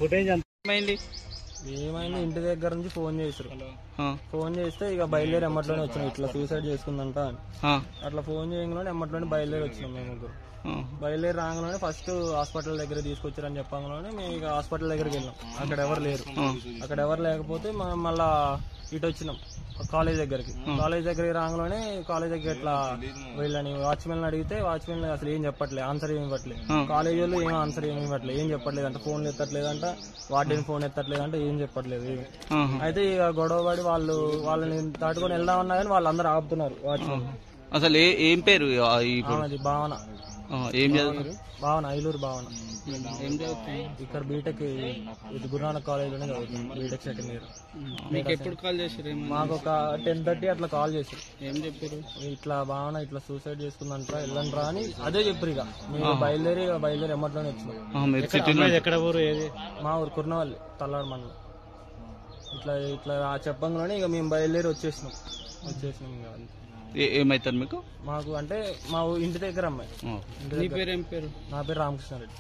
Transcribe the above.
Footage ఏమైంది ఇంటి దగ్గర నుంచి ఫోన్ చేసారు. ఫోన్ చేస్తే ఇక బయలుదేరి ఎమ్మట్లోనే వచ్చినాం. ఇట్లా సూసైడ్ చేసుకుందంట అని అట్లా ఫోన్ చేయగానే ఎమ్మట్లోనే బయలుదేరి వచ్చినాం. మేము ముగ్గురు బయలుదేరి రాగానే ఫస్ట్ హాస్పిటల్ దగ్గర తీసుకొచ్చారని చెప్పగానే మేము ఇక హాస్పిటల్ దగ్గరికి వెళ్ళాం. అక్కడ ఎవరు లేరు. అక్కడ ఎవరు లేకపోతే మనం మళ్ళా ఇటు వచ్చినాం కాలేజ్ దగ్గరికి. కాలేజ్ దగ్గరికి రాగానే కాలేజ్ దగ్గర ఇట్లా వీళ్ళని వాచ్మెన్ అడిగితే వాచ్మెన్ అసలు ఏం చెప్పట్లేదు, ఆన్సర్ ఏమి ఇవ్వట్లేదు. కాలేజ్ వాళ్ళు ఏం ఆన్సర్ ఏమి ఇవ్వట్లేదు, ఏం చెప్పట్లేదు అంట. ఫోన్లు ఎత్తట్లేదంట, వార్డెన్ ఫోన్ ఎత్తట్లేదంట, ఏం చెప్పట్లేదు. అయితే ఇక గొడవ పడి వాళ్ళని దాటుకొని వెళ్దామన్నా కానీ వాళ్ళందరూ ఆపుతున్నారు వాచ్మెన్. అసలు ఏం పేరు భావన, ఏం చదువుతారు? భావన, ఐలూరు భావన. ఇక్కడ బీటెక్ గురునానక్ కాలేజ్ లోనే చదువుతుంది, బీటెక్ సెకండ్ ఇయర్. మీకు ఎప్పుడు కాల్ చేశారు? మాకు ఒక 10:30 అట్లా కాల్ చేశారు. ఏం చెప్పారు? ఇట్లా భావన ఇట్లా సూసైడ్ చేసుకుందంట, వెళ్ళండి రా అని అదే చెప్పారు. ఇక మేము బయలుదేరి ఎమ్మట్లోనే వచ్చినాం. ఎక్కడ ఊరు? ఏది? మా ఊరు కుర్నవల్లి, తల్లాడు మండలం. ఇట్లా చెప్పంగానే ఇక మేము బయలుదేరి వచ్చేసినాం. ఇక ఏమైతారు మీకు? మాకు అంటే మా ఇంటి దగ్గర అమ్మాయి. నీ పేరు ఏం పేరు? నా పేరు రామకృష్ణారెడ్డి.